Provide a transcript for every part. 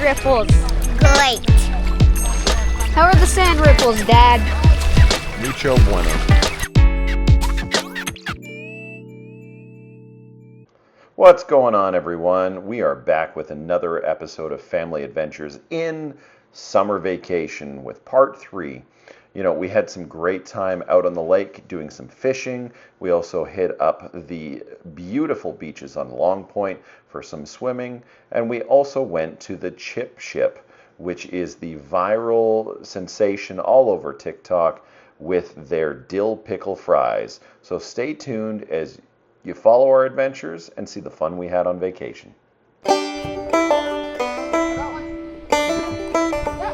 ripples? Great. How are the sand ripples, Dad? Mucho bueno. What's going on, everyone? We are back with another episode of Family Adventures in Summer Vacation with part 3. You know, we had some great time out on the lake doing some fishing. We also hit up the beautiful beaches on Long Point for some swimming. And we also went to the Chip Ship, which is the viral sensation all over TikTok with their dill pickle fries. So stay tuned as you follow our adventures and see the fun we had on vacation.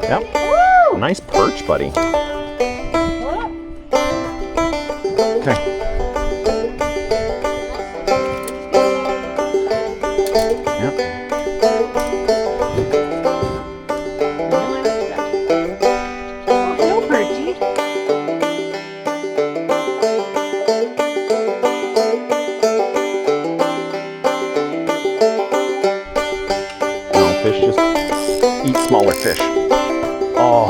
Yep. Woo! Nice perch, buddy. Okay. Yep. Oh, hello, Perchy. No, fish just eat smaller fish. Oh.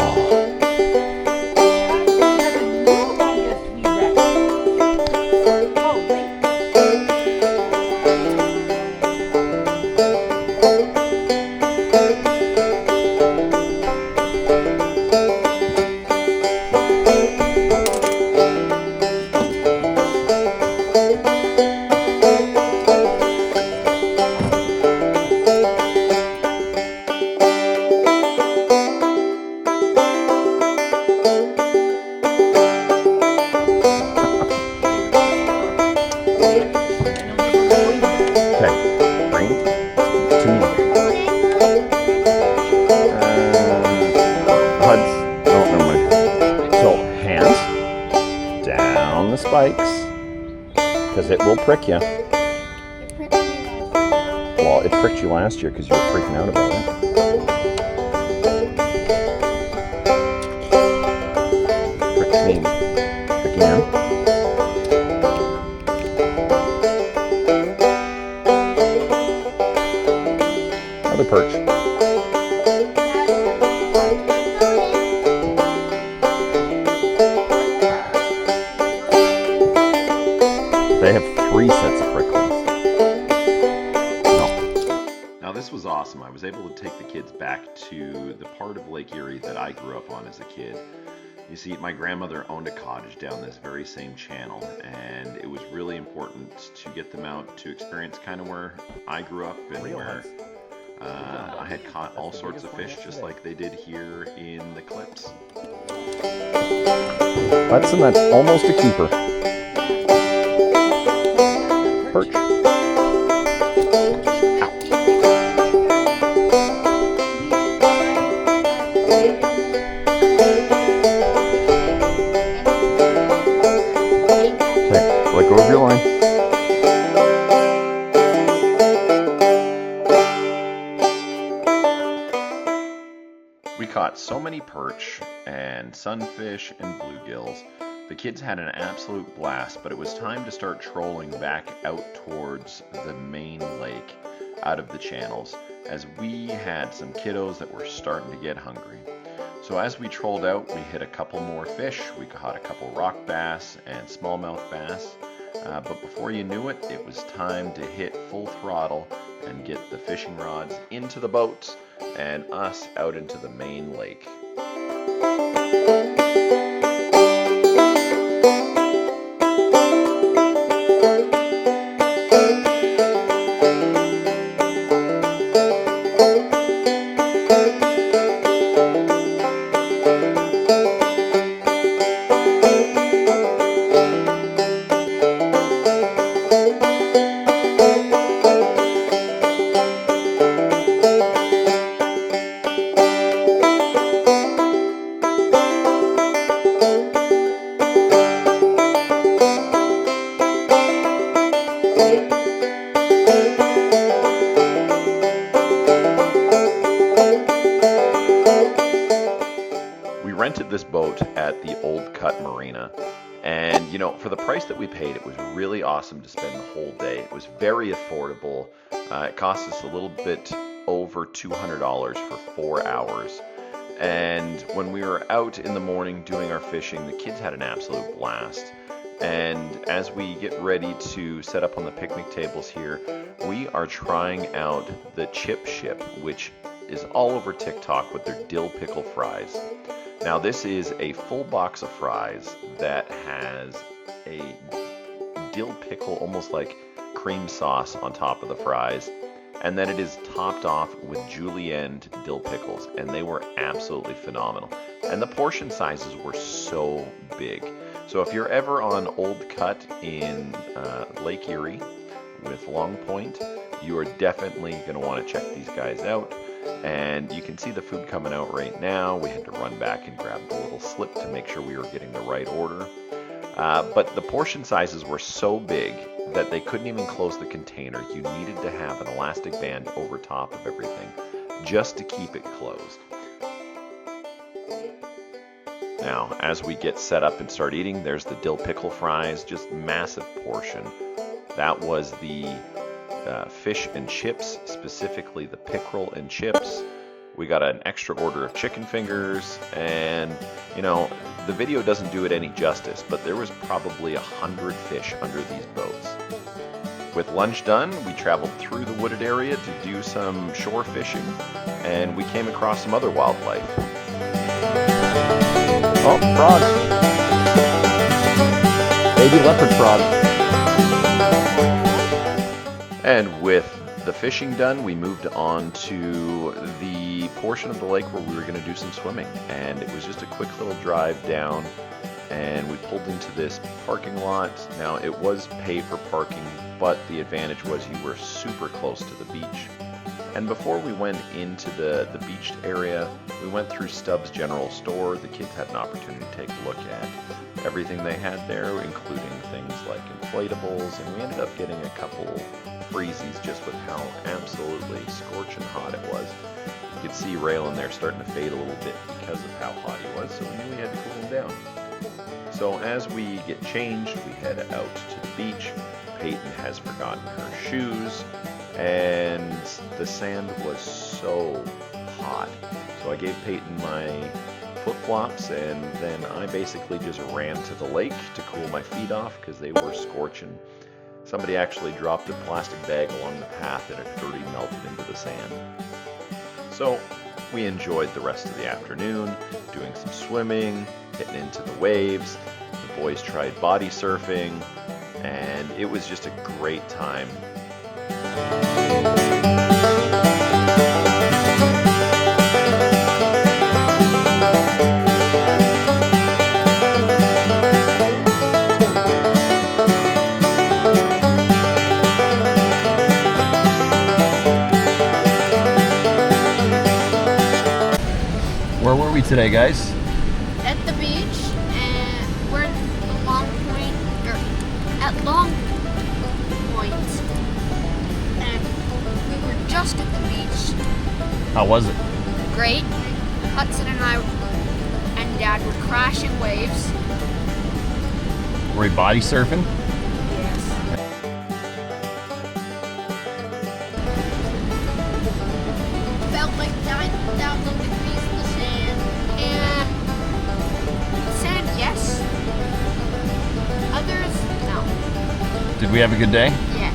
The spikes, because it will prick you. Well, it pricked you last year because you were freaking out about it. Pricked me again. Another perch. They have 3 sets of prickles. No. Now this was awesome. I was able to take the kids back to the part of Lake Erie that I grew up on as a kid. You see, my grandmother owned a cottage down this very same channel, and it was really important to get them out to experience kind of where I grew up and where I had caught all sorts of fish just like they did here in the clips. Hudson, that's almost a keeper. Perch. Ow. Okay, let go of your line. We caught so many perch and sunfish and bluegills. The kids had an absolute blast, but it was time to start trolling back out towards the main lake, out of the channels, as we had some kiddos that were starting to get hungry. So as we trolled out, we hit a couple more fish. We caught a couple rock bass and smallmouth bass, but before you knew it, it was time to hit full throttle and get the fishing rods into the boats and us out into the main lake. rented this boat at the Old Cut Marina. And, you know, for the price that we paid, it was really awesome to spend the whole day. It was very affordable. It cost us a little bit over $200 for 4 hours. And when we were out in the morning doing our fishing, the kids had an absolute blast. And as we get ready to set up on the picnic tables here, we are trying out the chip ship, which is all over TikTok with their dill pickle fries. Now this is a full box of fries that has a dill pickle, almost like cream sauce on top of the fries, and then it is topped off with julienne dill pickles, and they were absolutely phenomenal. And the portion sizes were so big. So if you're ever on Old Cut in Lake Erie with Long Point, you are definitely going to want to check these guys out. And you can see the food coming out right now. We had to run back and grab the little slip to make sure we were getting the right order. But the portion sizes were so big that they couldn't even close the container. You needed to have an elastic band over top of everything just to keep it closed. Now, as we get set up and start eating, there's the dill pickle fries, just massive portion. That was the fish and chips, specifically the pickerel and chips. We got an extra order of chicken fingers, and you know, the video doesn't do it any justice, but there was probably 100 fish under these boats. With lunch done, we traveled through the wooded area to do some shore fishing, and we came across some other wildlife. Oh, frog. Baby leopard frog. And with the fishing done, we moved on to the portion of the lake where we were going to do some swimming. And it was just a quick little drive down, and we pulled into this parking lot. Now, it was pay for parking, but the advantage was you were super close to the beach. And before we went into the beached area, we went through Stubbs General Store. The kids had an opportunity to take a look at everything they had there, including things like inflatables, and we ended up getting a couple freezies just with how absolutely scorching hot it was. You could see Raylan there starting to fade a little bit because of how hot he was, so we knew we had to cool him down. So as we get changed, we head out to the beach. Peyton has forgotten her shoes, and the sand was so hot. So I gave Peyton my flip-flops, and then I basically just ran to the lake to cool my feet off because they were scorching. Somebody actually dropped a plastic bag along the path and it already melted into the sand. So we enjoyed the rest of the afternoon, doing some swimming, hitting into the waves. The boys tried body surfing, and it was just a great time. Where were we today, guys? At the beach, and we're at Long Point, and we were just at the beach. How was it? Great. Hudson and I and Dad were crashing waves. Were we body surfing? Yes. Felt like 9,000 degrees in the sand. And sand, yes. Others, no. Did we have a good day? Yeah.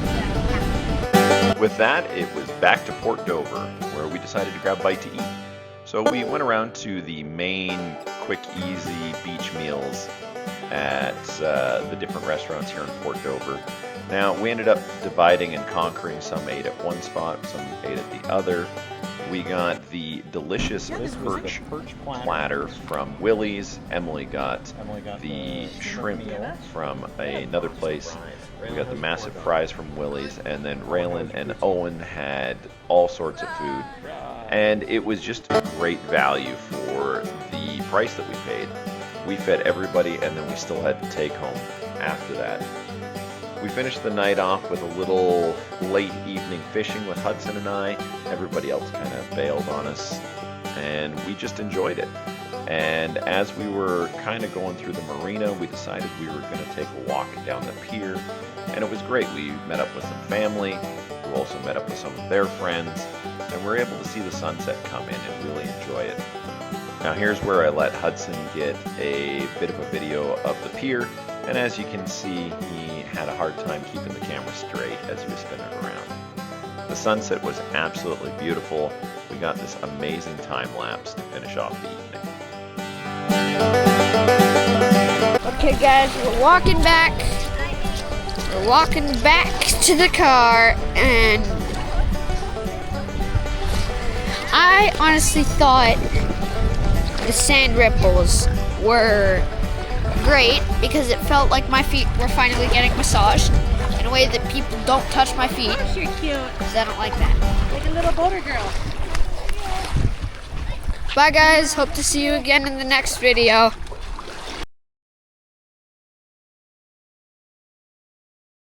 With that, it was back to Port Dover, where we decided to grab a bite to eat. So we went around to the main quick, easy beach meals at the different restaurants here in Port Dover. Now, we ended up dividing and conquering. Some ate at one spot, some ate at the other. We got the delicious perch platter from Willie's. Emily got the shrimp from another place. We got the massive fries from Willie's, and then Raylan and Owen had all sorts of food. And it was just a great value for the price that we paid. We fed everybody, and then we still had to take home after that. We finished the night off with a little late evening fishing with Hudson and I. Everybody else kind of bailed on us, and we just enjoyed it. And as we were kind of going through the marina, we decided we were going to take a walk down the pier. And it was great. We met up with some family, who also met up with some of their friends, and we were able to see the sunset come in and really enjoy it. Now here's where I let Hudson get a bit of a video of the pier, and as you can see, he had a hard time keeping the camera straight as he was spinning it around. The sunset was absolutely beautiful. We got this amazing time lapse to finish off the evening. Okay guys, we're walking back. We're walking back to the car, and I honestly thought the sand ripples were great because it felt like my feet were finally getting massaged in a way that people don't touch my feet. Gosh, you're cute. Because I don't like that. Like a little boater girl. Bye guys, hope to see you again in the next video.